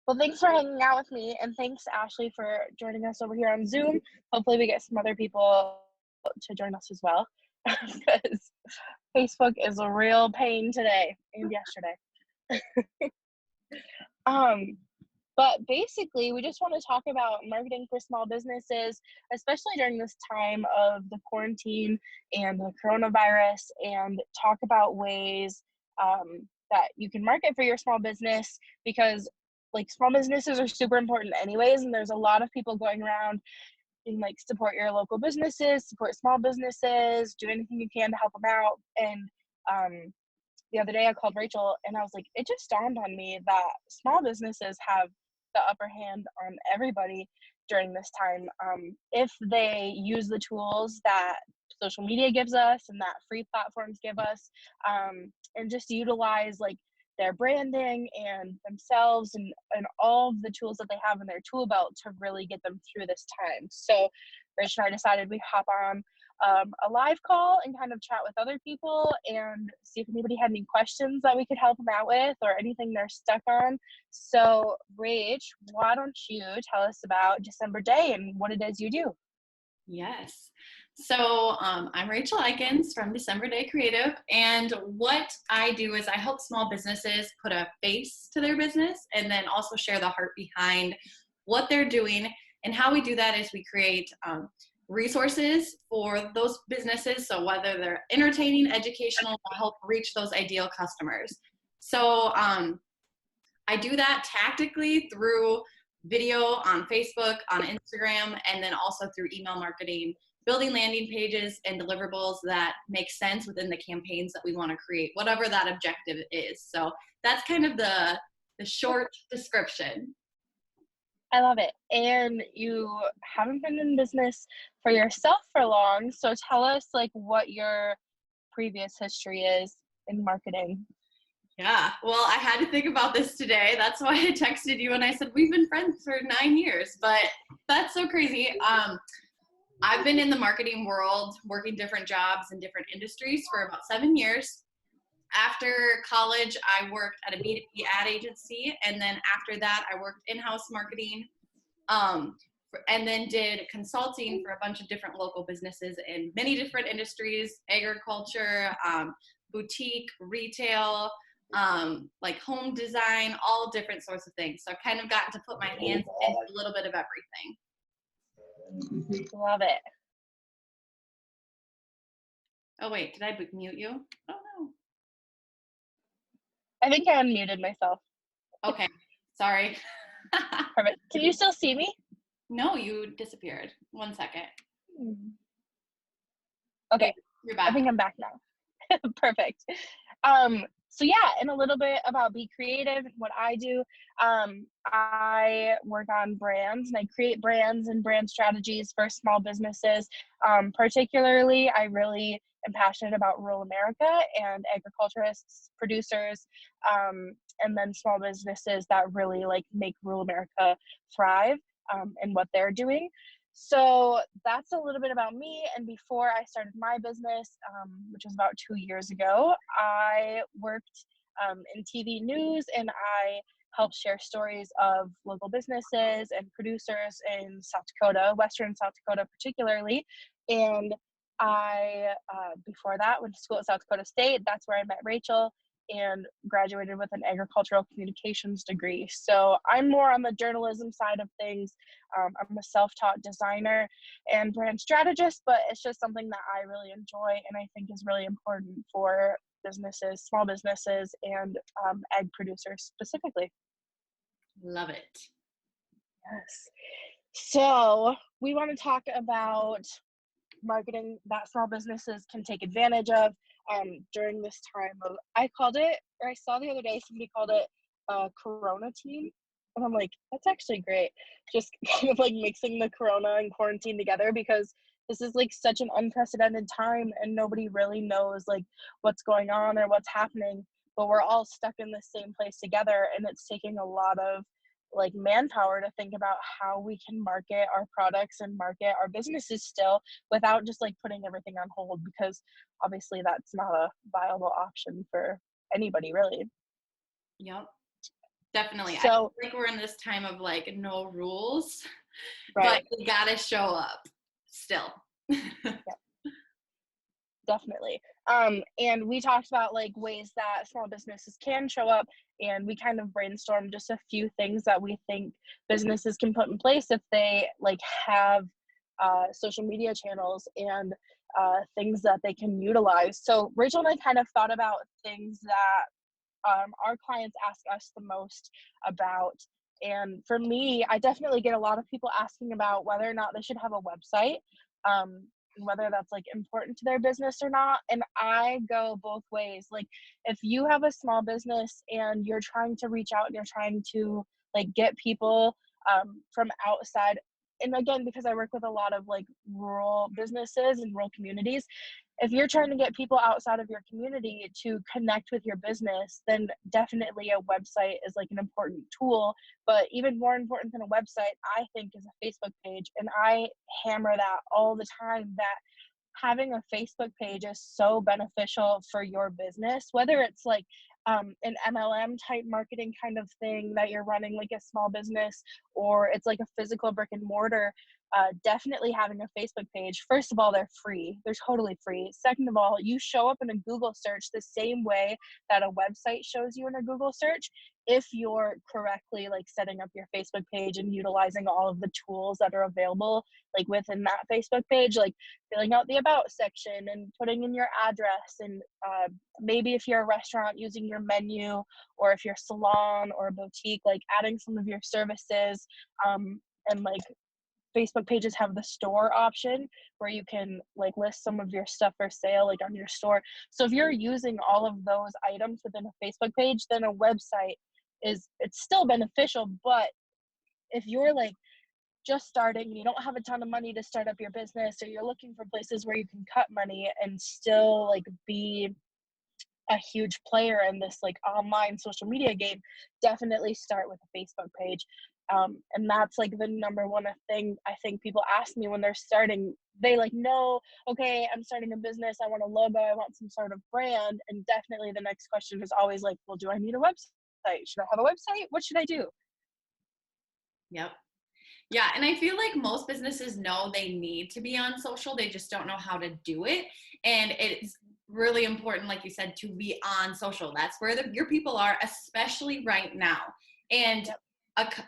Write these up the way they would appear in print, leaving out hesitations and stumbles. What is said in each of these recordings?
Well, thanks for hanging out with me, and thanks, Ashley, for joining us over here on Zoom. Hopefully, we get some other people to join us as well, because Facebook is a real pain today and yesterday. Um, but basically, we just want to talk about marketing for small businesses, especially during this time of the quarantine and the coronavirus, and talk about ways that you can market for your small business, because like small businesses are super important anyways, and there's a lot of people going around and like support your local businesses, support small businesses, do anything you can to help them out. And the other day I called Rachel and I was like, it just dawned on me that small businesses have the upper hand on everybody during this time, if they use the tools that social media gives us and that free platforms give us, and just utilize like their branding and themselves and all of the tools that they have in their tool belt to really get them through this time. So Rachel and I decided we'd hop on a live call and kind of chat with other people and see if anybody had any questions that we could help them out with or anything they're stuck on. So, Rach, why don't you tell us about December Day and what it is you do? Yes. So I'm Rachel Eikens from December Day Creative, and what I do is I help small businesses put a face to their business and then also share the heart behind what they're doing. And how we do that is we create resources for those businesses. So whether they're entertaining, educational, to help reach those ideal customers. So I do that tactically through video on Facebook, on Instagram, and then also through email marketing, building landing pages and deliverables that make sense within the campaigns that we want to create, whatever that objective is. So that's kind of the short description. I love it. And you haven't been in business for yourself for long, so tell us like what your previous history is in marketing. Yeah, well, I had to think about this today. That's why I texted you and I said, we've been friends for 9 years, but that's so crazy. I've been in the marketing world, working different jobs in different industries for about 7 years. After college, I worked at a B2B ad agency. And then after that, I worked in-house marketing, and then did consulting for a bunch of different local businesses in many different industries, agriculture, boutique, retail, like home design, all different sorts of things. So I've kind of gotten to put my hands into a little bit of everything. Love it. Oh wait, did I mute you? Oh no. I think I unmuted myself. Okay, sorry. Perfect. Can you still see me? No, you disappeared. 1 second. Okay, you're back. I think I'm back now. Perfect. So yeah, and a little bit about B.Creative, what I do. I work on brands and I create brands and brand strategies for small businesses. Particularly, I really am passionate about rural America and agriculturists, producers, and then small businesses that really like make rural America thrive, and what they're doing. So that's a little bit about me. And before I started my business, which was about 2 years ago, I worked in TV news and I helped share stories of local businesses and producers in South Dakota, Western South Dakota particularly. And I, before that, went to school at South Dakota State. That's where I met Rachel and graduated with an agricultural communications degree. So I'm more on the journalism side of things. I'm a self-taught designer and brand strategist, but it's just something that I really enjoy and I think is really important for businesses, small businesses, and egg producers specifically. Love it. Yes. So we want to talk about marketing that small businesses can take advantage of during this time of, I called it, or I saw the other day somebody called it Corona team, and I'm like, that's actually great, just kind of like mixing the Corona and quarantine together, because this is like such an unprecedented time and nobody really knows like what's going on or what's happening, but we're all stuck in the same place together, and it's taking a lot of like manpower to think about how we can market our products and market our businesses still without just like putting everything on hold, because obviously that's not a viable option for anybody really. Yep. Definitely. I feel So, like we're in this time of like no rules, but right. you gotta show up still. Definitely. And we talked about like ways that small businesses can show up, and we kind of brainstormed just a few things that we think businesses can put in place if they like have social media channels and things that they can utilize. So Rachel and I kind of thought about things that our clients ask us the most about. And for me, I definitely get a lot of people asking about whether or not they should have a website, whether that's like important to their business or not. And I go both ways. Like, if you have a small business and you're trying to reach out and you're trying to like get people from outside, and again, because I work with a lot of like rural businesses and rural communities, if you're trying to get people outside of your community to connect with your business, then definitely a website is like an important tool. But even more important than a website, I think, is a Facebook page. And I hammer that all the time, that having a Facebook page is so beneficial for your business, whether it's like an MLM type marketing kind of thing that you're running like a small business, or it's like a physical brick and mortar. Definitely having a Facebook page. First of all, they're free. They're totally free. Second of all, you show up in a Google search the same way that a website shows you in a Google search, if you're correctly like setting up your Facebook page and utilizing all of the tools that are available like within that Facebook page, like filling out the about section and putting in your address, and maybe if you're a restaurant, using your menu, or if you're a salon or a boutique, like adding some of your services. And like Facebook pages have the store option where you can like list some of your stuff for sale like on your store. So if you're using all of those items within a Facebook page, then a website it's still beneficial. But if you're like just starting and you don't have a ton of money to start up your business, or you're looking for places where you can cut money and still like be a huge player in this like online social media game, definitely start with a Facebook page. And that's like the number one thing I think people ask me when they're starting. They like know, okay, I'm starting a business, I want a logo, I want some sort of brand. And definitely the next question is always like, well, do I need a website? Should I have a website? What should I do? Yep. Yeah, and I feel like most businesses know they need to be on social. They just don't know how to do it. And it's really important, like you said, to be on social. That's where your people are, especially right now. And Yep.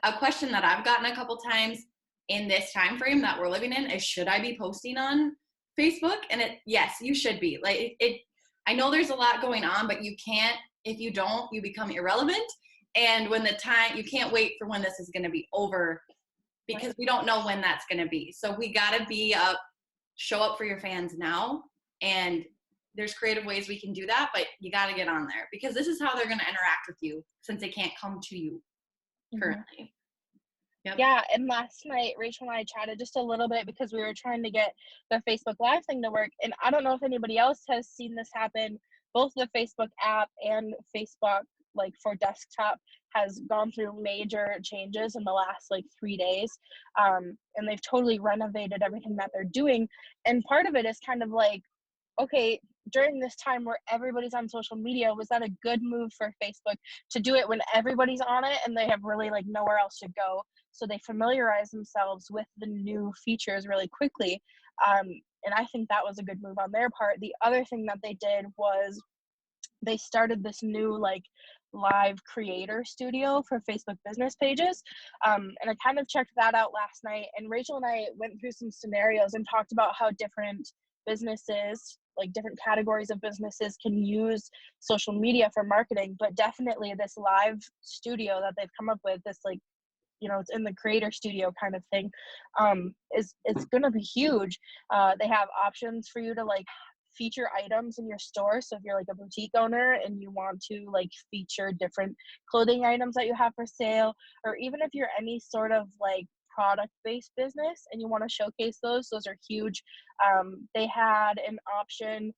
a question that I've gotten a couple times in this time frame that we're living in is, should I be posting on Facebook? And yes, you should be. Like it I know there's a lot going on, but you can't, if you don't, you become irrelevant. And when the time, you can't wait for when this is going to be over, because we don't know when that's going to be. So we got to be up, show up for your fans now. And there's creative ways we can do that, but you got to get on there, because this is how they're going to interact with you, since they can't come to you currently. Yep. Yeah, and last night Rachel and I chatted just a little bit because we were trying to get the Facebook Live thing to work. And I don't know if anybody else has seen this happen. Both the Facebook app and Facebook, like for desktop, has gone through major changes in the last like 3 days. And they've totally renovated everything that they're doing. And part of it is kind of like, okay, during this time where everybody's on social media, was that a good move for Facebook to do it when everybody's on it and they have really like nowhere else to go? So they familiarize themselves with the new features really quickly. And I think that was a good move on their part. The other thing that they did was they started this new like live creator studio for Facebook business pages. And I kind of checked that out last night. And Rachel and I went through some scenarios and talked about how different businesses, like different categories of businesses, can use social media for marketing. But definitely this live studio that they've come up with, this like, it's in the creator studio kind of thing, is it's going to be huge. They have options for you to like feature items in your store. So if you're like a boutique owner and you want to like feature different clothing items that you have for sale, or even if you're any sort of like product-based business and you want to showcase those are huge. They had an option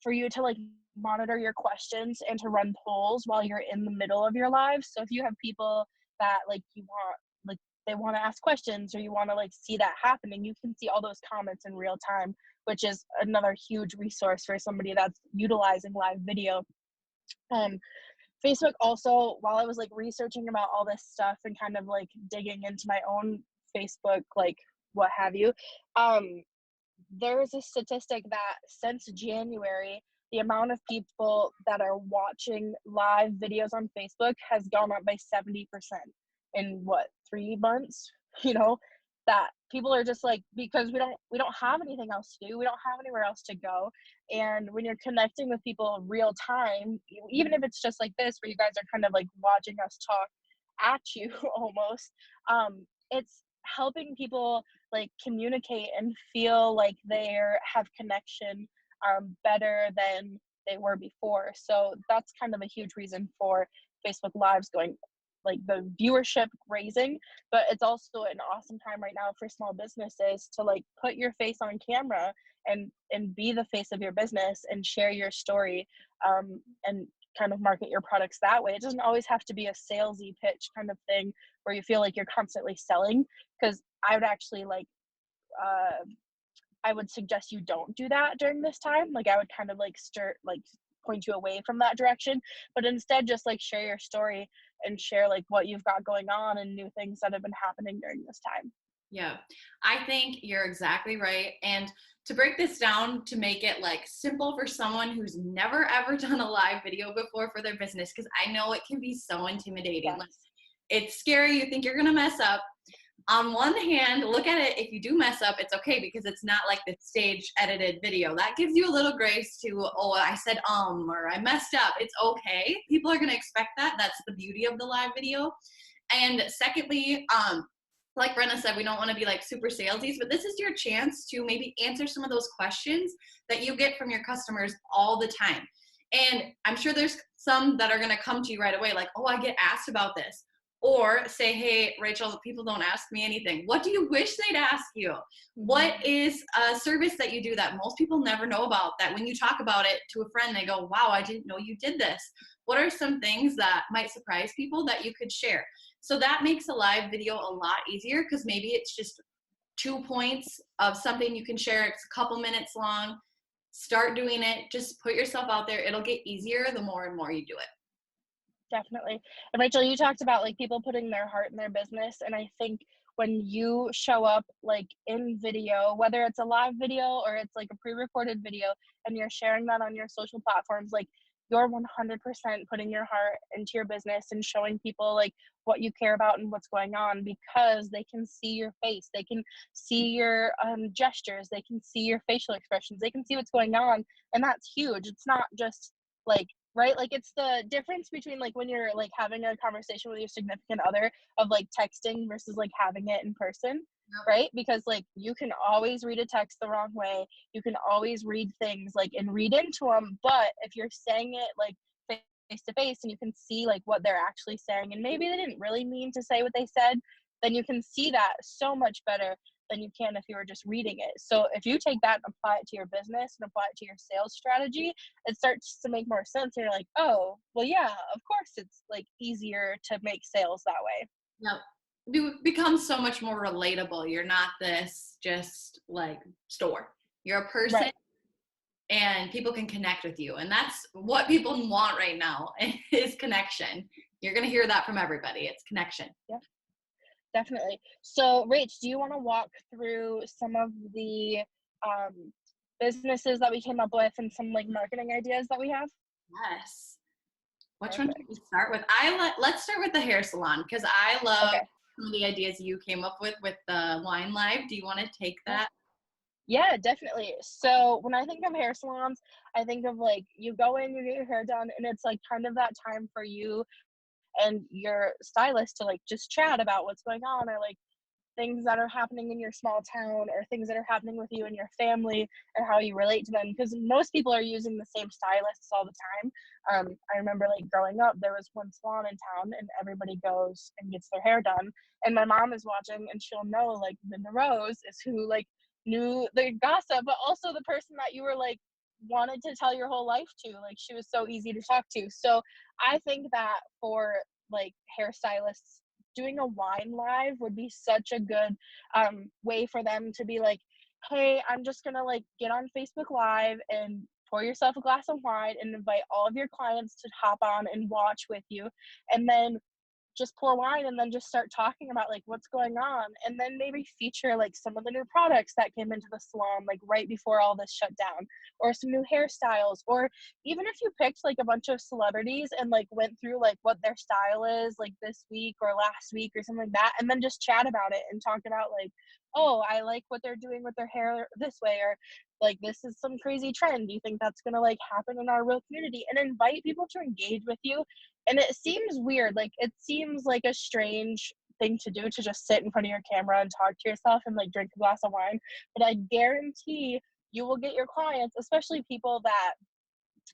for you to like monitor your questions and to run polls while you're in the middle of your live. So if you have people that like you want, like they want to ask questions, or you want to like see that happening, you can see all those comments in real time, which is another huge resource for somebody that's utilizing live video. Facebook also, while I was like researching about all this stuff and kind of like digging into my own Facebook, like what have you, there's a statistic that since January, the amount of people that are watching live videos on Facebook has gone up by 70% in what, 3 months? You know, that people are just like, because we don't have anything else to do. We don't have anywhere else to go. And when you're connecting with people real time, even if it's just like this, where you guys are kind of like watching us talk at you almost, it's helping people like communicate and feel like they have connection better than they were before. So that's kind of a huge reason for Facebook Lives going, like the viewership raising. But it's also an awesome time right now for small businesses to like put your face on camera and be the face of your business and share your story, and kind of market your products that way. It doesn't always have to be a salesy pitch kind of thing where you feel like you're constantly selling, because I would actually like I would suggest you don't do that during this time. Like I would kind of like point you away from that direction, but instead just like share your story and share like what you've got going on and new things that have been happening during this time. Yeah, I think you're exactly right. And to break this down to make it like simple for someone who's never ever done a live video before for their business, because I know it can be so intimidating. Yes. Like, it's scary. You think you're going to mess up. On one hand, look at it. If you do mess up, it's okay, because it's not like the stage edited video. That gives you a little grace to, oh, I said, or I messed up. It's okay. People are going to expect that. That's the beauty of the live video. And secondly, like Brenna said, we don't want to be like super salesy, but this is your chance to maybe answer some of those questions that you get from your customers all the time. And I'm sure there's some that are going to come to you right away, like, oh, I get asked about this. Or say, hey, Rachel, people don't ask me anything. What do you wish they'd ask you? What is a service that you do that most people never know about, that when you talk about it to a friend, they go, wow, I didn't know you did this? What are some things that might surprise people that you could share? So that makes a live video a lot easier, because maybe it's just 2 points of something you can share. It's a couple minutes long. Start doing it. Just put yourself out there. It'll get easier the more and more you do it. Definitely. And Rachel, you talked about like people putting their heart in their business. And I think when you show up like in video, whether it's a live video or it's like a pre-recorded video, and you're sharing that on your social platforms, like you're 100% putting your heart into your business and showing people like what you care about and what's going on, because they can see your face, they can see your gestures, they can see your facial expressions, they can see what's going on. And that's huge. It's not just like, right, like it's the difference between like when you're like having a conversation with your significant other of like texting versus like having it in person. Right, because like you can always read a text the wrong way, you can always read things like and read into them, but if you're saying it like face to face and you can see like what they're actually saying, and maybe they didn't really mean to say what they said, then you can see that so much better than you can if you were just reading it. So if you take that and apply it to your business and apply it to your sales strategy, it starts to make more sense. And you're like, oh, well, yeah, of course it's like easier to make sales that way. Yep. You become so much more relatable. You're not this just like store. You're a person, Right. and people can connect with you. And that's what people want right now is connection. You're going to hear that from everybody. It's connection. Yeah, definitely. So, Rach, do you want to walk through some of the businesses that we came up with and some like marketing ideas that we have? Yes. Which one Perfect. should we start with? Let's start with the hair salon, because I love Okay. some of the ideas you came up with the wine live. Do you want to take that? Yeah, definitely. So when I think of hair salons, I think of like you go in, you get your hair done, and it's like kind of that time for you and your stylist to like just chat about what's going on, or like things that are happening in your small town, or things that are happening with you and your family and how you relate to them, because most people are using the same stylists all the time. I remember like growing up, there was one salon in town and everybody goes and gets their hair done, and my mom is watching and she'll know like Linda Rose is who like knew the gossip, but also the person that you were like wanted to tell your whole life to. Like she was so easy to talk to. So I think that for like hairstylists, doing a wine live would be such a good way for them to be like, hey, I'm just gonna like get on Facebook Live and pour yourself a glass of wine and invite all of your clients to hop on and watch with you, and then just pour wine and then just start talking about like what's going on, and then maybe feature like some of the new products that came into the salon like right before all this shut down, or some new hairstyles, or even if you picked like a bunch of celebrities and like went through like what their style is like this week or last week or something like that, and then just chat about it and talk about like, oh, I like what they're doing with their hair this way, or like this is some crazy trend, do you think that's gonna like happen in our real community, and invite people to engage with you. And it seems weird, like it seems like a strange thing to do, to just sit in front of your camera and talk to yourself and like drink a glass of wine, but I guarantee you will get your clients, especially people that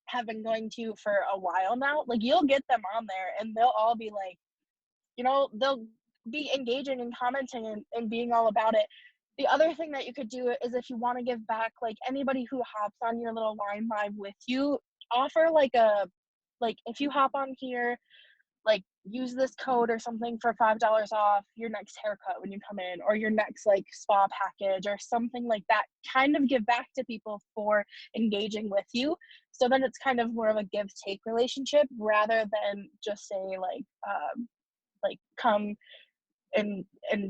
have been going to you for a while now, like you'll get them on there and they'll all be like, they'll be engaging and commenting and being all about it. The other thing that you could do is, if you want to give back, like anybody who hops on your little wine live with you, offer like if you hop on here, like use this code or something for $5 off your next haircut when you come in, or your next like spa package or something like that. Kind of give back to people for engaging with you. So then it's kind of more of a give take relationship, rather than just say like come and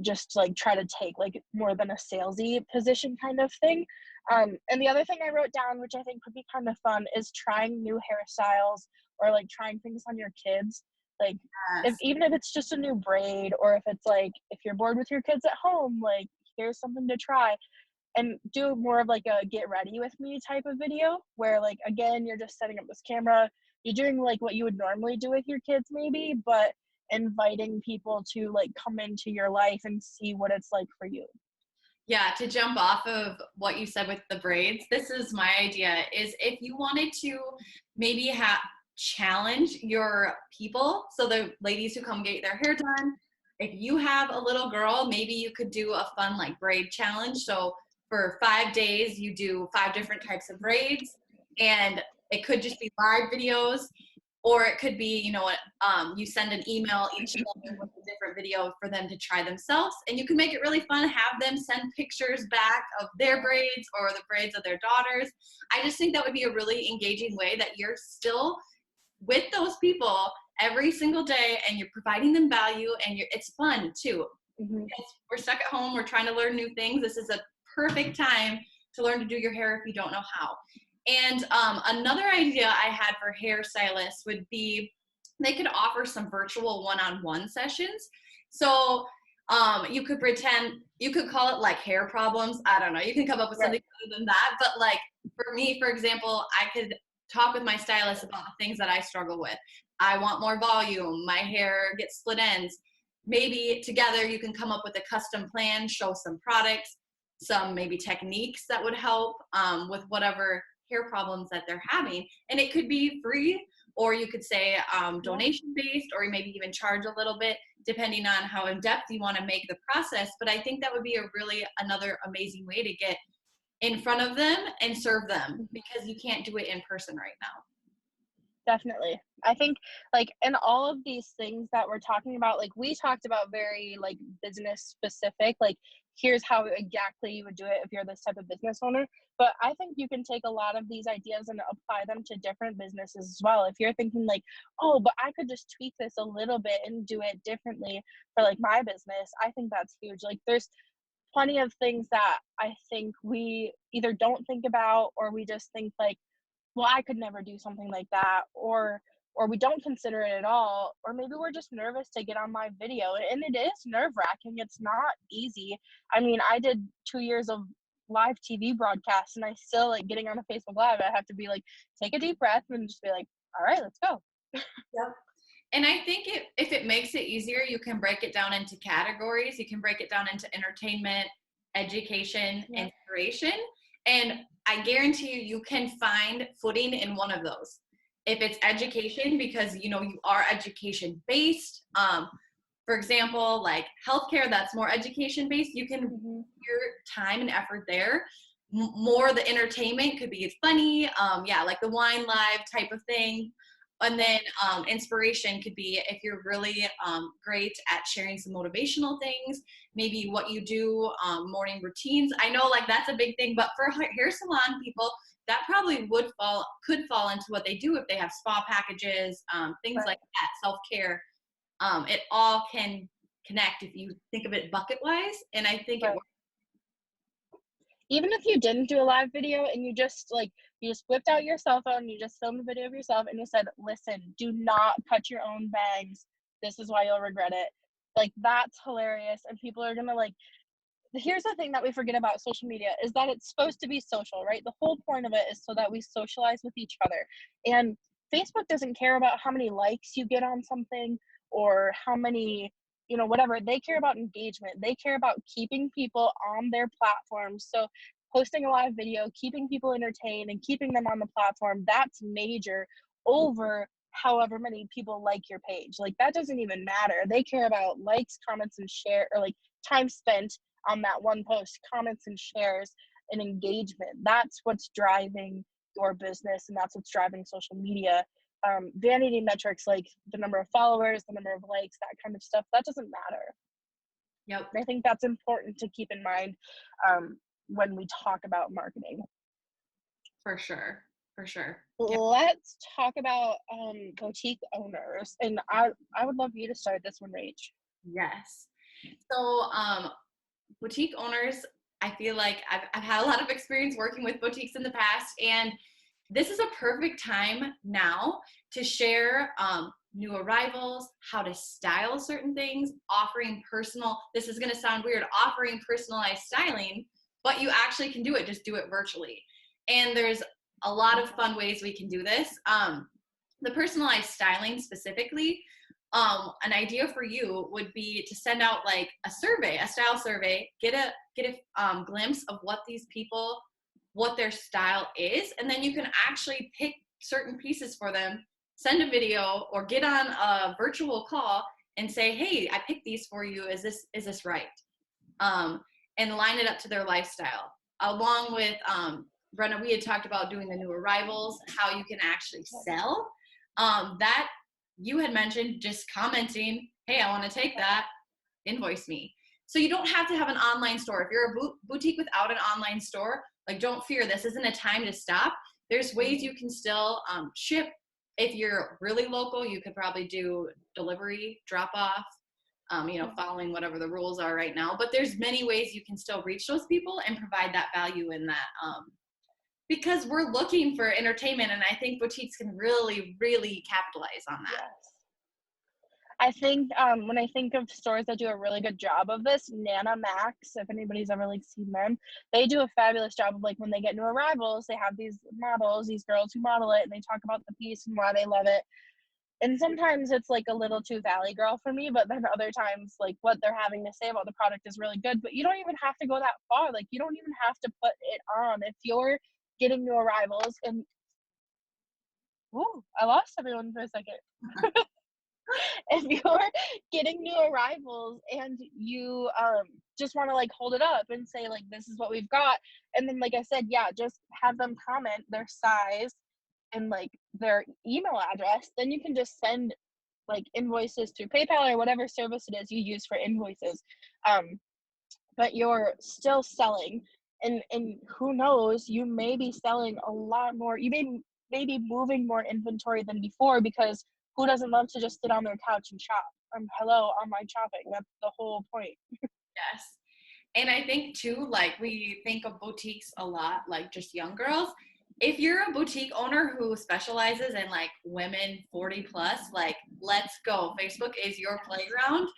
just like try to take like more than a salesy position kind of thing. And the other thing I wrote down, which I think would be kind of fun, is trying new hairstyles, or like trying things on your kids. Like Yes. even if it's just a new braid, or if it's like if you're bored with your kids at home, like here's something to try. And do more of like a get ready with me type of video, where like again you're just setting up this camera, you're doing like what you would normally do with your kids maybe, but inviting people to like come into your life and see what it's like for you. Yeah, to jump off of what you said with the braids, this is my idea, is if you wanted to maybe challenge your people, so the ladies who come get their hair done, if you have a little girl, maybe you could do a fun like braid challenge. So for 5 days, you do 5 different types of braids, and it could just be live videos, or it could be, you send an email each day with a different video for them to try themselves. And you can make it really fun, have them send pictures back of their braids or the braids of their daughters. I just think that would be a really engaging way that you're still with those people every single day, and you're providing them value, and it's fun too. Mm-hmm. We're stuck at home, we're trying to learn new things. This is a perfect time to learn to do your hair if you don't know how. And another idea I had for hairstylists would be they could offer some virtual one-on-one sessions. So you could call it like hair problems. I don't know. You can come up with something other than that. But like for me, for example, I could talk with my stylist about the things that I struggle with. I want more volume. My hair gets split ends. Maybe together you can come up with a custom plan, show some products, some maybe techniques that would help with whatever hair problems that they're having. And it could be free, or you could say donation based, or maybe even charge a little bit depending on how in depth you want to make the process. But I think that would be another amazing way to get in front of them and serve them, because you can't do it in person right now. Definitely. I think like in all of these things that we're talking about, like we talked about very like business specific, like here's how exactly you would do it if you're this type of business owner. But I think you can take a lot of these ideas and apply them to different businesses as well. If you're thinking like, oh, but I could just tweak this a little bit and do it differently for like my business, I think that's huge. Like there's plenty of things that I think we either don't think about, or we just think like, well, I could never do something like that, or we don't consider it at all, or maybe we're just nervous to get on live video, and it is nerve-wracking. It's not easy. I mean, I did 2 years of live TV broadcasts, and I still like getting on a Facebook Live, I have to be like, take a deep breath and just be like, all right, let's go. Yep. And I think if it makes it easier, you can break it down into categories. You can break it down into entertainment, education, inspiration. And I guarantee you can find footing in one of those. If it's education, because you are education based. For example, like healthcare, that's more education based. You can put your time and effort there. More the entertainment could be funny. Like the wine live type of thing. And then inspiration could be if you're really great at sharing some motivational things, maybe what you do, morning routines. I know like that's a big thing, but for hair salon people, that probably could fall into what they do if they have spa packages, things Right. like that, self-care. It all can connect if you think of it bucket wise. And I think it Right. works. Even if you didn't do a live video and you just whipped out your cell phone, you just filmed a video of yourself and you said, listen, do not cut your own bangs. This is why you'll regret it. Like, that's hilarious. And people are gonna here's the thing that we forget about social media is that it's supposed to be social, right? The whole point of it is so that we socialize with each other. And Facebook doesn't care about how many likes you get on something or how many, whatever. They care about engagement. They care about keeping people on their platforms. So posting a live video, keeping people entertained and keeping them on the platform, that's major over however many people like your page. Like, that doesn't even matter. They care about likes, comments, and share, or like time spent on that one post, comments and shares and engagement. That's what's driving your business, and that's what's driving social media. Vanity metrics like the number of followers, the number of likes, that kind of stuff, that doesn't matter. Yep. I think that's important to keep in mind when we talk about marketing. For sure. For sure. Yep. Let's talk about boutique owners, and I would love you to start this one, Rach. Yes. So boutique owners, I feel like I've had a lot of experience working with boutiques in the past, and this is a perfect time now to share new arrivals, how to style certain things, this is going to sound weird, offering personalized styling, but you actually can do it, just do it virtually. And there's a lot of fun ways we can do this. The personalized styling specifically, an idea for you would be to send out like a style survey, get a glimpse of what their style is, and then you can actually pick certain pieces for them, send a video or get on a virtual call and say, hey, I picked these for you, is this right? And line it up to their lifestyle. Along with Brenna, we had talked about doing the new arrivals, how you can actually sell that. You had mentioned just commenting, hey, I want to take that, invoice me. So you don't have to have an online store. If you're a boutique without an online store, like, don't fear, this isn't a time to stop. There's ways you can still ship. If you're really local, you could probably do delivery, drop off, following whatever the rules are right now. But there's many ways you can still reach those people and provide that value in that. Because we're looking for entertainment, and I think boutiques can really, really capitalize on that. Yes. I think when I think of stores that do a really good job of this, Nana Max, if anybody's ever seen them, they do a fabulous job of when they get new arrivals, they have these girls who model it, and they talk about the piece and why they love it. And sometimes it's a little too Valley Girl for me, but then other times what they're having to say about the product is really good. But you don't even have to go that far. You don't even have to put it on. If you're getting new arrivals and I lost everyone for a second. If you're getting new arrivals and you just want to hold it up and say this is what we've got, and then I said, yeah, just have them comment their size and their email address, then you can just send invoices through PayPal or whatever service it is you use for invoices. But you're still selling, and who knows, you may be selling a lot more. You may be moving more inventory than before, because who doesn't love to just sit on their couch and shop? Hello, online shopping. That's the whole point. Yes. And I think too, we think of boutiques a lot, just young girls. If you're a boutique owner who specializes in women 40 plus, let's go. Facebook is your playground.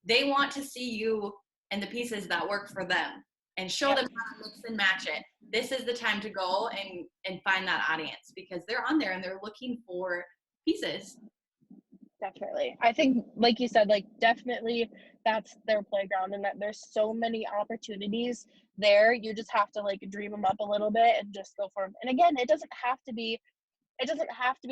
They want to see you and the pieces that work for them and show them how to mix and match it. This is the time to go and find that audience, because they're on there and they're looking for pieces. Definitely. I think, like you said, definitely that's their playground, and that there's so many opportunities there. You just have to dream them up a little bit and just go for them. And again, it doesn't have to be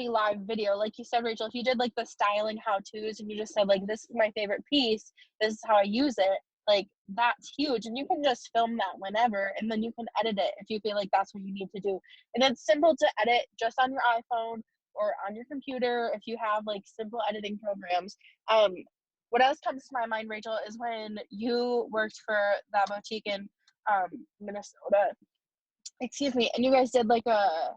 live video. Like you said, Rachel, if you did the styling how-tos and you just said this is my favorite piece, this is how I use it, that's huge. And you can just film that whenever, and then you can edit it if you feel that's what you need to do. And it's simple to edit just on your iPhone or on your computer, if you have like simple editing programs. What else comes to my mind, Rachel, is when you worked for that boutique in Minnesota, excuse me, and you guys did like a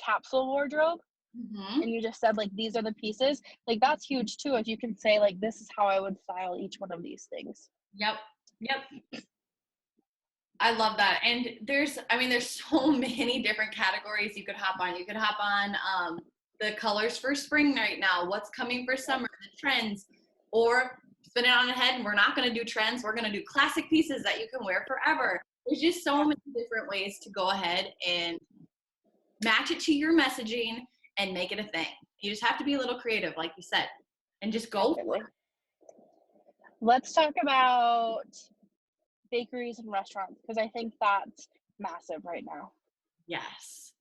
capsule wardrobe, Mm-hmm. and you just said like these are the pieces. Like that's huge too, if you can say like this is how I would style each one of these things. Yep. Yep. I love that. And there's so many different categories you could hop on. You could hop on the colors for spring right now, what's coming for summer, the trends, or spin it on ahead and we're not going to do trends. We're going to do classic pieces that you can wear forever. There's just so many different ways to go ahead and match it to your messaging and make it a thing. You just have to be a little creative, like you said, and just go for it. Let's talk about bakeries and restaurants, because I think that's massive right now. Yes.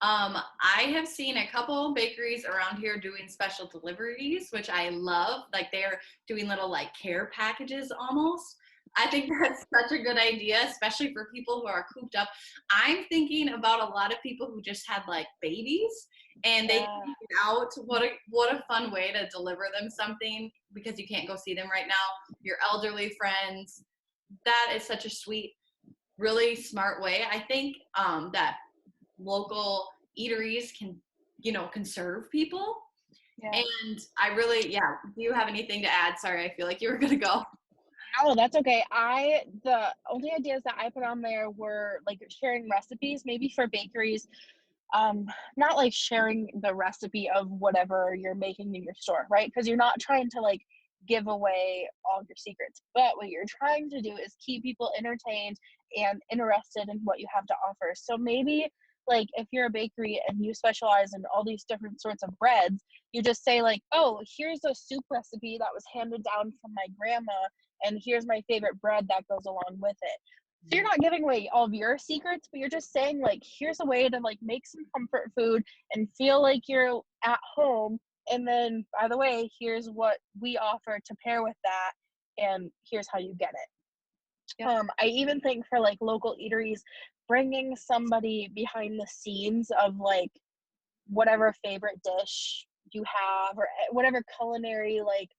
I have seen a couple bakeries around here doing special deliveries, which I love. Like they're doing little like care packages almost. I think that's such a good idea, especially for people who are cooped up. I'm thinking about a lot of people who just had like babies and they figured out what a fun way to deliver them something because you can't go see them right now. Your elderly friends. That is such a sweet, really smart way. I think that local eateries can serve people. And I really, do you have anything to add? Sorry, I feel like you were gonna go. No, that's okay. The only ideas that I put on there were like sharing recipes, maybe for bakeries. Not like sharing the recipe of whatever you're making in your store, right? Because you're not trying to like give away all your secrets, but what you're trying to do is keep people entertained and interested in what you have to offer. So maybe like if you're a bakery and you specialize in all these different sorts of breads, you just say like, oh, here's a soup recipe that was handed down from my grandma, and here's my favorite bread that goes along with it. So you're not giving away all of your secrets, but you're just saying like, here's a way to like make some comfort food and feel like you're at home. And then, by the way, here's what we offer to pair with that, and here's how you get it. Yep. I even think for like local eateries, bringing somebody behind the scenes of like whatever favorite dish you have or whatever culinary like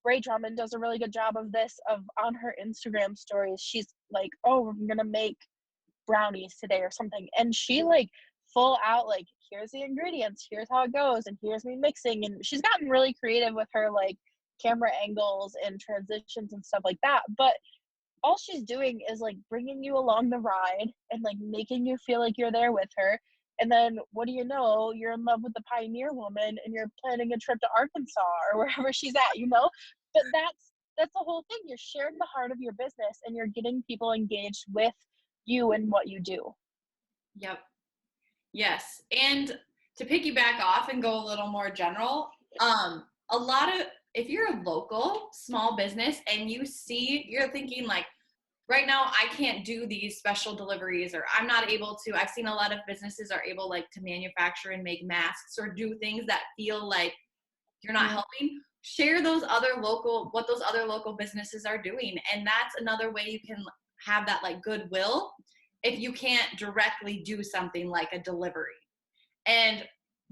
Ray Drummond does a really good job of this of on her Instagram stories. She's like, oh, we're gonna make brownies today or something, and she like full out like, here's the ingredients, here's how it goes, and here's me mixing. And she's gotten really creative with her like camera angles and transitions and stuff like that, but all she's doing is like bringing you along the ride and like making you feel like you're there with her. And then what do you know, you're in love with the pioneer woman and you're planning a trip to Arkansas or wherever she's at. But that's the whole thing. You're sharing the heart of your business and you're getting people engaged with you and what you do. Yep. Yes. And to piggyback off and go a little more general, if you're a local small business and you're thinking like, right now I can't do these special deliveries, or I'm not able to. I've seen a lot of businesses are able like to manufacture and make masks or do things that feel like you're not helping. Share what those other local businesses are doing. And that's another way you can have that like goodwill if you can't directly do something like a delivery. And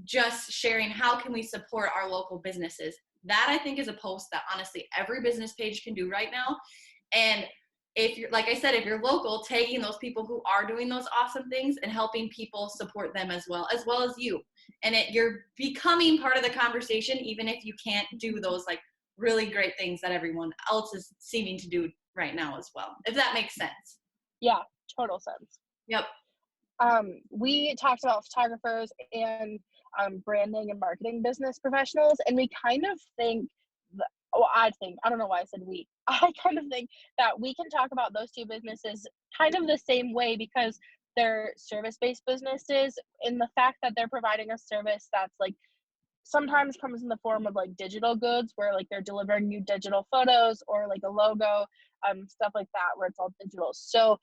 just sharing how can we support our local businesses. That I think is a post that honestly every business page can do right now. And if you're, like I said, if you're local, tagging those people who are doing those awesome things and helping people support them as well as you. And you're becoming part of the conversation, even if you can't do those like really great things that everyone else is seeming to do right now as well, if that makes sense. Yeah, total sense. Yep. We talked about photographers and branding and marketing business professionals, and we kind of think I don't know why I said we. I kind of think that we can talk about those two businesses kind of the same way because they're service-based businesses, in the fact that they're providing a service that's like sometimes comes in the form of like digital goods, where like they're delivering you digital photos or like a logo, stuff like that, where it's all digital. So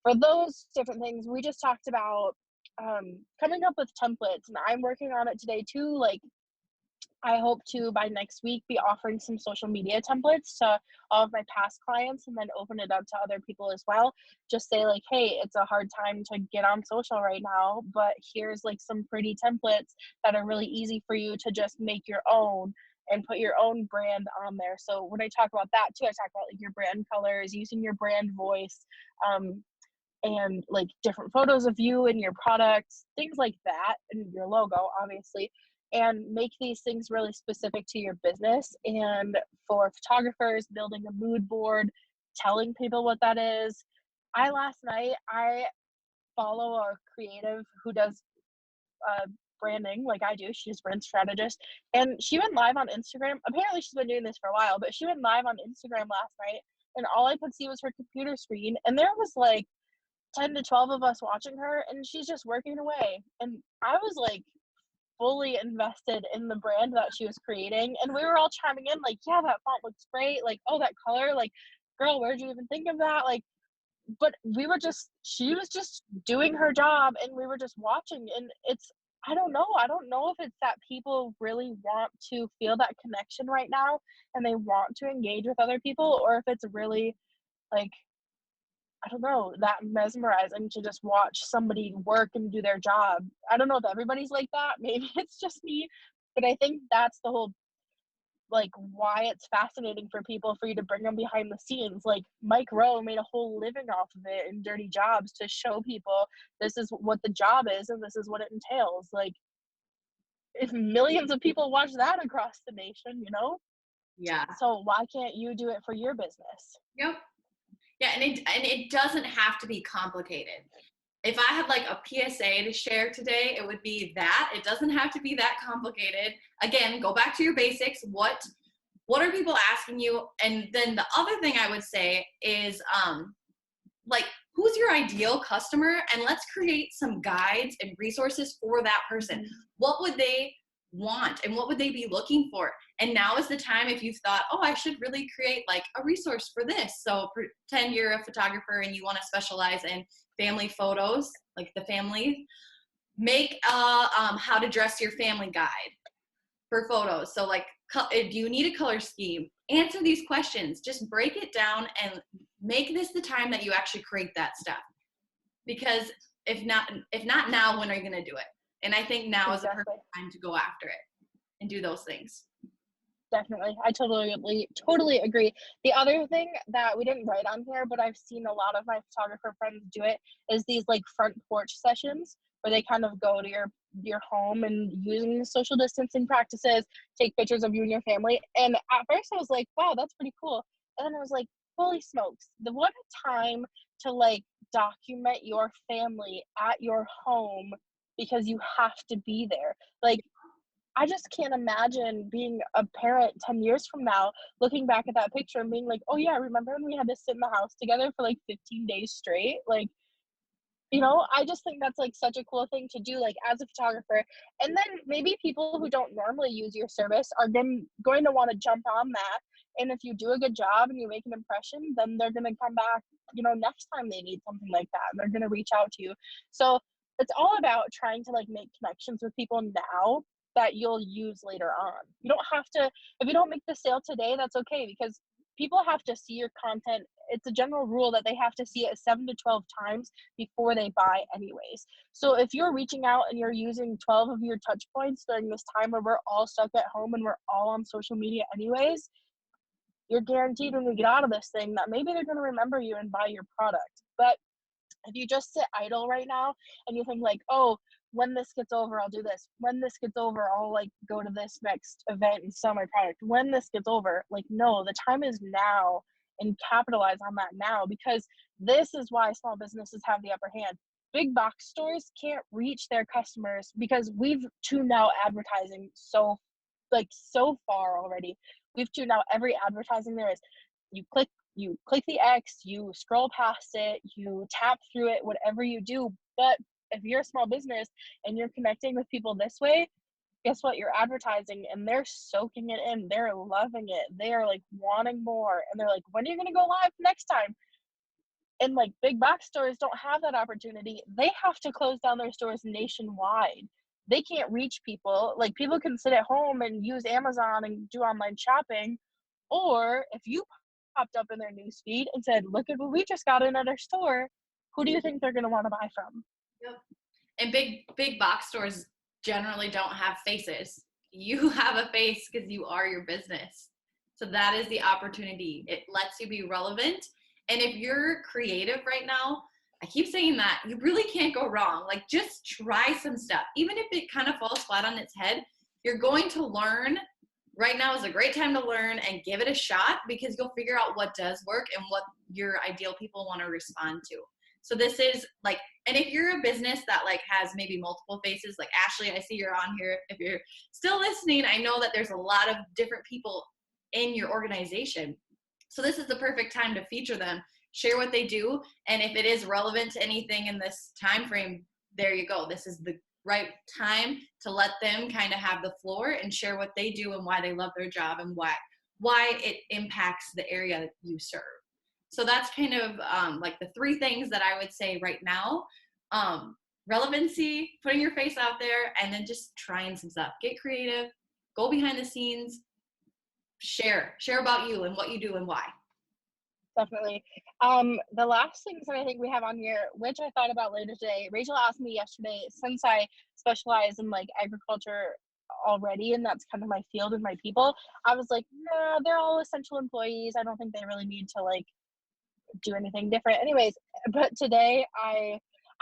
for those different things, we just talked about coming up with templates, and I'm working on it today too. Like I hope to, by next week, be offering some social media templates to all of my past clients, and then open it up to other people as well. Just say like, hey, it's a hard time to get on social right now, but here's like some pretty templates that are really easy for you to just make your own and put your own brand on there. So when I talk about that too, I talk about like your brand colors, using your brand voice, and like different photos of you and your products, things like that, and your logo, obviously, and make these things really specific to your business. And for photographers, building a mood board, telling people what that is. Last night, I follow a creative who does branding like I do. She's a brand strategist, and she went live on Instagram. Apparently, she's been doing this for a while, but she went live on Instagram last night, and all I could see was her computer screen, and there was like 10 to 12 of us watching her, and she's just working away. And I was like fully invested in the brand that she was creating. And we were all chiming in, like, yeah, that font looks great. Like, oh, that color, like, girl, where'd you even think of that? Like, but she was just doing her job, and we were just watching. And I don't know. I don't know if it's that people really want to feel that connection right now and they want to engage with other people, or if it's really like, I don't know, that mesmerizing to just watch somebody work and do their job. I don't know if everybody's like that. Maybe it's just me, but I think that's the whole, like, why it's fascinating for people, for you to bring them behind the scenes. Like Mike Rowe made a whole living off of it in Dirty Jobs to show people this is what the job is and this is what it entails. Like, if millions of people watch that across the nation, you know? Yeah. So why can't you do it for your business? Yep. Yeah, and it doesn't have to be complicated. If I had like a PSA to share today, it would be that it doesn't have to be that complicated. Again, go back to your basics. What are people asking you? And then the other thing I would say is like, who's your ideal customer? And let's create some guides and resources for that person. Mm-hmm. What would they want and what would they be looking for? And now is the time, if you've thought, oh, I should really create like a resource for this. So pretend you're a photographer and you want to specialize in family photos, like the family. Make a how to dress your family guide for photos. So like, do you need a color scheme? Answer these questions. Just break it down and make this the time that you actually create that stuff. Because if not now, when are you going to do it? And I think now is the perfect time to go after it and do those things. Definitely. I totally agree. The other thing that we didn't write on here, but I've seen a lot of my photographer friends do it, is these like front porch sessions where they kind of go to your home and, using social distancing practices, take pictures of you and your family. And at first I was like, wow, that's pretty cool. And then I was like, holy smokes, what a time to like document your family at your home, because you have to be there. Like, I just can't imagine being a parent 10 years from now, looking back at that picture and being like, oh yeah, remember when we had to sit in the house together for like 15 days straight? Like, you know, I just think that's like such a cool thing to do, like as a photographer. And then maybe people who don't normally use your service are then going to want to jump on that. And if you do a good job and you make an impression, then they're going to come back, you know, next time they need something like that, and they're going to reach out to you. So it's all about trying to like make connections with people now that you'll use later on. You don't have to, if you don't make the sale today, that's okay, because people have to see your content. It's a general rule that they have to see it 7 to 12 times before they buy anyways. So if you're reaching out and you're using 12 of your touch points during this time where we're all stuck at home and we're all on social media anyways, you're guaranteed when we get out of this thing that maybe they're going to remember you and buy your product. But if you just sit idle right now and you think like, oh, when this gets over, I'll do this. When this gets over, I'll like go to this next event and sell my product. When this gets over, like, no, the time is now, and capitalize on that now, because this is why small businesses have the upper hand. Big box stores can't reach their customers because we've tuned out advertising so far already. We've tuned out every advertising there is. You click the X, you scroll past it, you tap through it, whatever you do. But if you're a small business and you're connecting with people this way, guess what? You're advertising and they're soaking it in. They're loving it. They are like wanting more. And they're like, when are you going to go live next time? And like big box stores don't have that opportunity. They have to close down their stores nationwide. they can't reach people. Like, people can sit at home and use Amazon and do online shopping, or if you popped up in their newsfeed and said, "Look at what we just got in at our store," who do you think they're going to want to buy from? Yep. And big box stores generally don't have faces. You have a face because you are your business. So that is the opportunity. It lets you be relevant. And if you're creative right now, I keep saying that, you really can't go wrong. Like, just try some stuff. Even if it kind of falls flat on its head, you're going to learn. Right now is a great time to learn and give it a shot, because you'll figure out what does work and what your ideal people want to respond to. So this is like, and if you're a business that like has maybe multiple faces, like Ashley, I see you're on here. If you're still listening, I know that there's a lot of different people in your organization. So this is the perfect time to feature them, share what they do, and if it is relevant to anything in this time frame, there you go. This is the right time to let them kind of have the floor and share what they do and why they love their job and why it impacts the area that you serve. So that's kind of like the three things that I would say right now. Relevancy, putting your face out there, and then just trying some stuff. Get creative, go behind the scenes, share about you and what you do and why. Definitely. The last things that I think we have on here, which I thought about later today, Rachel asked me yesterday, since I specialize in like agriculture already, and that's kind of my field and my people, I was like, nah, they're all essential employees. I don't think they really need to like do anything different. Anyways, but today I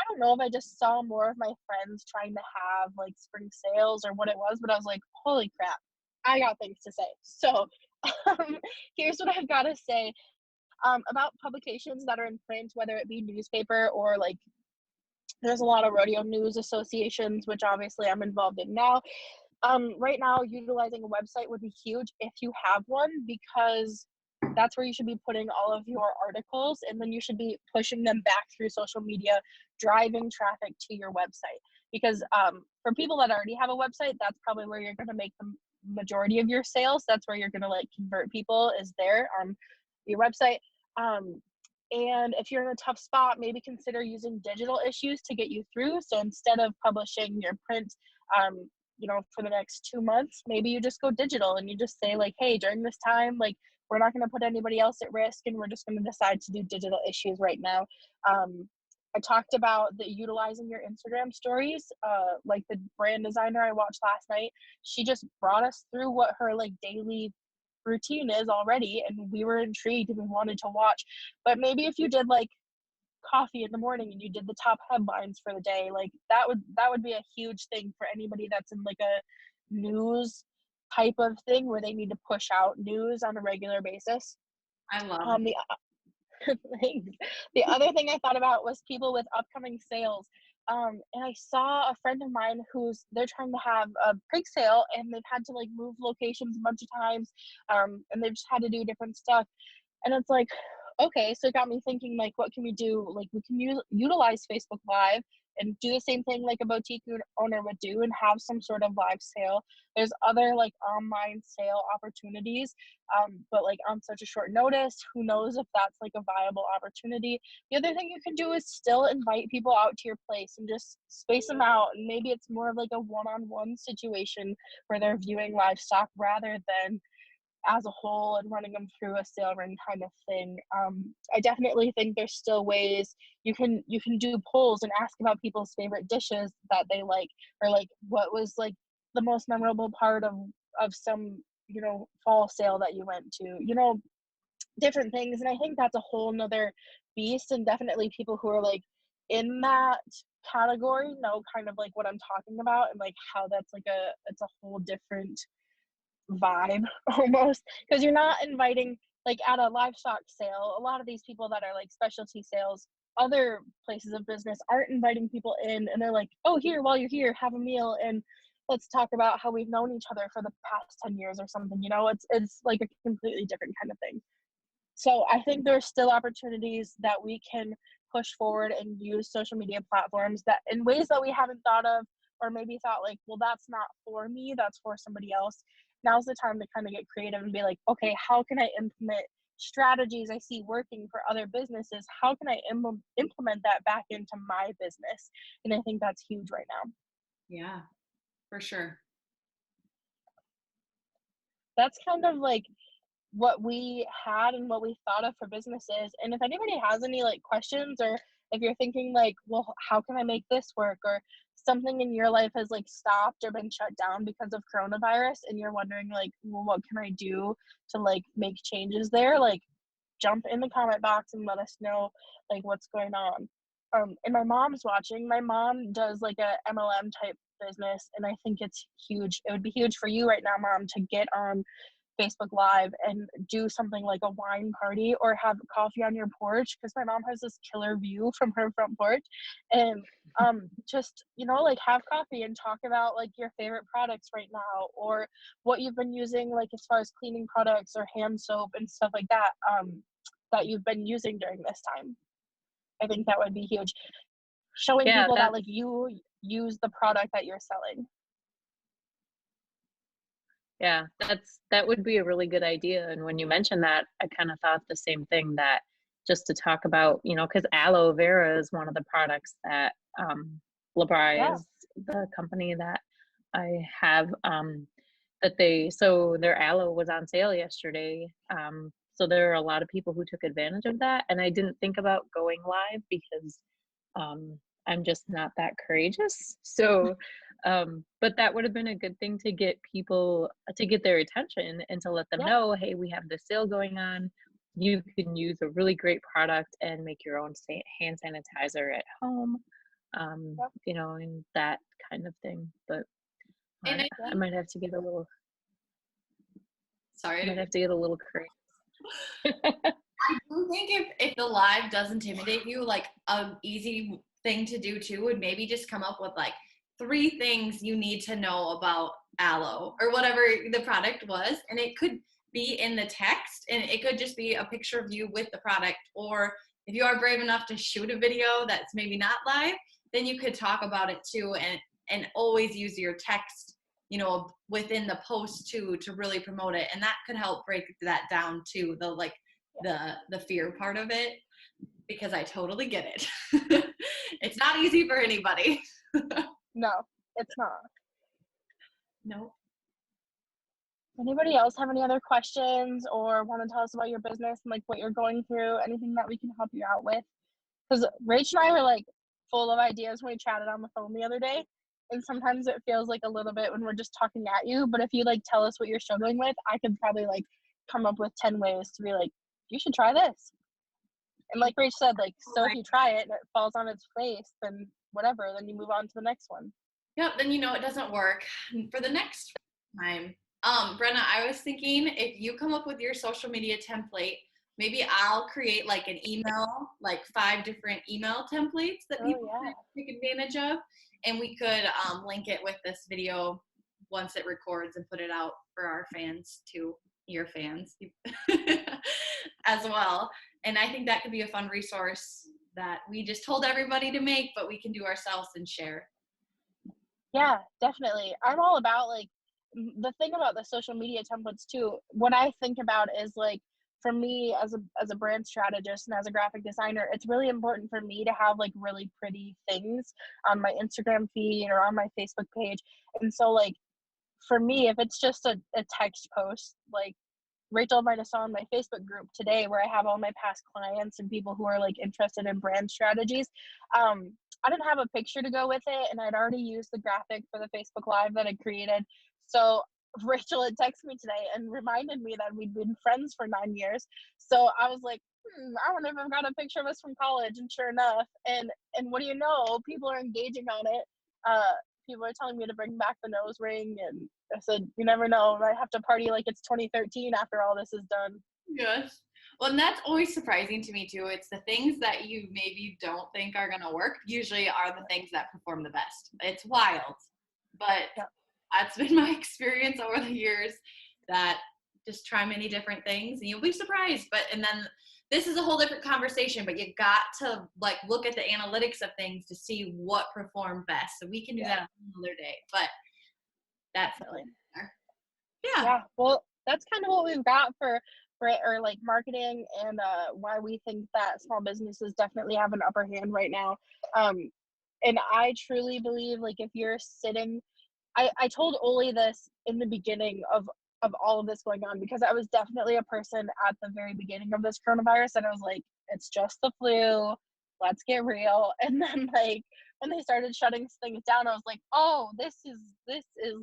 don't know if I just saw more of my friends trying to have like spring sales or what it was, but I was like, holy crap, I got things to say. So here's what I've got to say about publications that are in print, whether it be newspaper or like there's a lot of rodeo news associations, which obviously I'm involved in now. Right now, utilizing a website would be huge if you have one, because that's where you should be putting all of your articles, and then you should be pushing them back through social media, driving traffic to your website. Because for people that already have a website, that's probably where you're going to make the majority of your sales. That's where you're going to like convert people, is there on your website. And if you're in a tough spot, maybe consider using digital issues to get you through. So instead of publishing your print, for the next 2 months, maybe you just go digital and you just say like, hey, during this time, like, we're not going to put anybody else at risk, and we're just going to decide to do digital issues right now. I talked about the utilizing your Instagram stories, like the brand designer I watched last night. She just brought us through what her like daily routine is already, and we were intrigued and we wanted to watch. But maybe if you did like coffee in the morning and you did the top headlines for the day, like that would be a huge thing for anybody that's in like a news type of thing where they need to push out news on a regular basis. I love um the the other thing I thought about was people with upcoming sales. And I saw a friend of mine they're trying to have a pig sale, and they've had to like move locations a bunch of times, and they've just had to do different stuff. And it's like, okay, so it got me thinking, like, what can we do? Like, we can utilize Facebook Live and do the same thing like a boutique owner would do, and have some sort of live sale. There's other like online sale opportunities, but like on such a short notice, who knows if that's like a viable opportunity. The other thing you can do is still invite people out to your place and just space them out, and maybe it's more of like a one-on-one situation where they're viewing livestock rather than as a whole and running them through a sale run kind of thing. I definitely think there's still ways you can do polls and ask about people's favorite dishes that they like, or like what was like the most memorable part of some fall sale that you went to, different things. And I think that's a whole nother beast, and definitely people who are like in that category know kind of like what I'm talking about, and like how that's like it's a whole different vibe almost, because you're not inviting, like at a livestock sale, a lot of these people that are like specialty sales, other places of business aren't inviting people in, and they're like, oh, here, while you're here, have a meal and let's talk about how we've known each other for the past 10 years or something. It's like a completely different kind of thing. So I think there's still opportunities that we can push forward and use social media platforms that in ways that we haven't thought of, or maybe thought like, well, that's not for me, that's for somebody else. Now's the time to kind of get creative and be like, okay, how can I implement strategies I see working for other businesses? How can I implement that back into my business? And I think that's huge right now. Yeah. for sure. That's kind of like what we had and what we thought of for businesses. And if anybody has any like questions, or if you're thinking like, well, how can I make this work, or something in your life has like stopped or been shut down because of coronavirus, and you're wondering like, well, what can I do to like make changes there, like jump in the comment box and let us know like what's going on. And my mom's watching. My mom does like a MLM type business, and I think it's huge. It would be huge for you right now, Mom, to get on Facebook Live and do something like a wine party or have coffee on your porch, because my mom has this killer view from her front porch. And just, you know, like have coffee and talk about like your favorite products right now, or what you've been using like as far as cleaning products or hand soap and stuff like that, that you've been using during this time. I think that would be huge. Showing Yeah, people that that's like you use the product that you're selling. yeah, that would be a really good idea. And when you mentioned that, I kind of thought the same thing, that just to talk about, you know, because aloe vera is one of the products that Labri Yeah. is the company that I have, that so their aloe was on sale yesterday. So there are a lot of people who took advantage of that. And I didn't think about going live because I'm just not that courageous. So, but that would have been a good thing to get people, to get their attention and to let them Yeah. know, hey, we have this sale going on. You can use a really great product and make your own hand sanitizer at home, Yep. you know, and that kind of thing. But And I might have to get a little, sorry, I might have to get a little courageous. I do think if the live does intimidate you, like an easy thing to do too would maybe just come up with like 3 things you need to know about aloe or whatever the product was, and it could be in the text, and it could just be a picture of you with the product. Or if you are brave enough to shoot a video that's maybe not live, then you could talk about it too, and always use your text, you know, within the post too, to really promote it. And that could help break that down too, the like the fear part of it, because I totally get it. It's not easy for anybody. No, it's not. No. Anybody else have any other questions or want to tell us about your business and like what you're going through? Anything that we can help you out with? Because Rach and I were like full of ideas when we chatted on the phone the other day. And sometimes it feels like a little bit when we're just talking at you. But if you like tell us what you're struggling with, I could probably like come up with 10 ways to be like, you should try this. And like Rach said, like, so if you try it and it falls on its face, then whatever, then you move on to the next one. Yep, then you know it doesn't work. For the next time, Brenna, I was thinking if you come up with your social media template, maybe I'll create like an email, like 5 different email templates that people can take advantage of, and we could link it with this video once it records and put it out for our fans too, your fans as well. And I think that could be a fun resource that we just told everybody to make, but we can do ourselves and share. Yeah, definitely. I'm all about like the thing about the social media templates too. What I think about is like, for me as a brand strategist and as a graphic designer, it's really important for me to have like really pretty things on my Instagram feed or on my Facebook page. And so like for me, if it's just a text post, like Rachel might have saw in my Facebook group today where I have all my past clients and people who are like interested in brand strategies. I didn't have a picture to go with it, and I'd already used the graphic for the Facebook Live that I created. So Rachel had texted me today and reminded me that we'd been friends for 9 years. So I was like, I wonder if I've got a picture of us from college. And sure enough, and what do you know, people are engaging on it. People are telling me to bring back the nose ring, and I said, you never know, I have to party like it's 2013 after all this is done. Yes. Well, and that's always surprising to me too. It's the things that you maybe don't think are going to work usually are the things that perform the best. It's wild, but that's been my experience over the years, that just try many different things and you'll be surprised. And then this is a whole different conversation, but you got to like look at the analytics of things to see what performed best. So we can do that another day, but that's yeah. Well, that's kind of what we've got for or like marketing, and why we think that small businesses definitely have an upper hand right now. And I truly believe like if you're sitting I told Oli this in the beginning of all of this going on, because I was definitely a person at the very beginning of this coronavirus, and I was like, it's just the flu, let's get real. And then like when they started shutting things down, I was like, oh, this is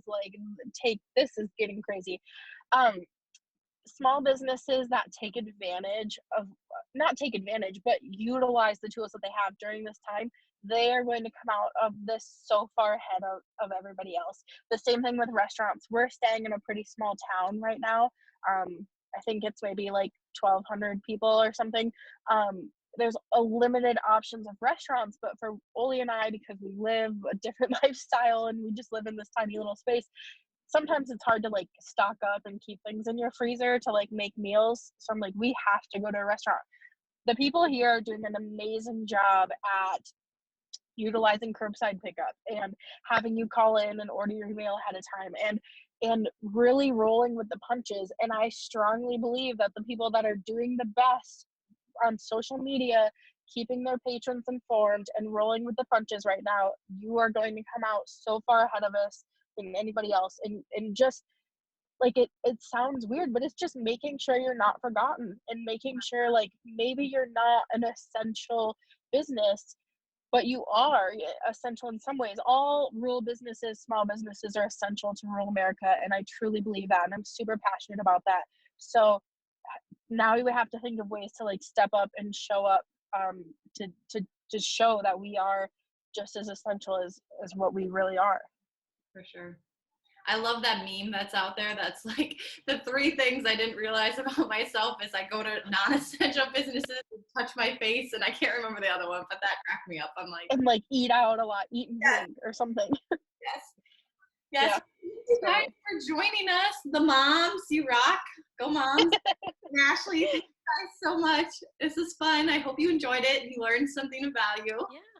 like, this is getting crazy. Small businesses that take advantage of, not take advantage, but utilize the tools that they have during this time, they are going to come out of this so far ahead of everybody else. The same thing with restaurants. We're staying in a pretty small town right now. I think it's maybe like 1,200 people or something. There's a limited options of restaurants, but for Oli and I, because we live a different lifestyle and we just live in this tiny little space, sometimes it's hard to like stock up and keep things in your freezer to like make meals. So I'm like, we have to go to a restaurant. The people here are doing an amazing job at utilizing curbside pickup and having you call in and order your meal ahead of time, and really rolling with the punches. And I strongly believe that the people that are doing the best on social media, keeping their patrons informed and rolling with the punches right now, you are going to come out so far ahead of us than anybody else. And just like, it sounds weird, but it's just making sure you're not forgotten, and making sure like maybe you're not an essential business, but you are essential in some ways. All rural businesses, small businesses are essential to rural America, and I truly believe that, and I'm super passionate about that. So now we have to think of ways to like step up and show up, to show that we are just as essential as what we really are. For sure. I love that meme that's out there. That's like the 3 things I didn't realize about myself is I go to non-essential businesses and touch my face, and I can't remember the other one, but that cracked me up. I'm like, and like eat out a lot, eat and drink or something. Yes. Yeah. Thank you guys for joining us. The moms, you rock. Go moms. And Ashley, thank you guys so much. This is fun. I hope you enjoyed it and you learned something of value. Yeah.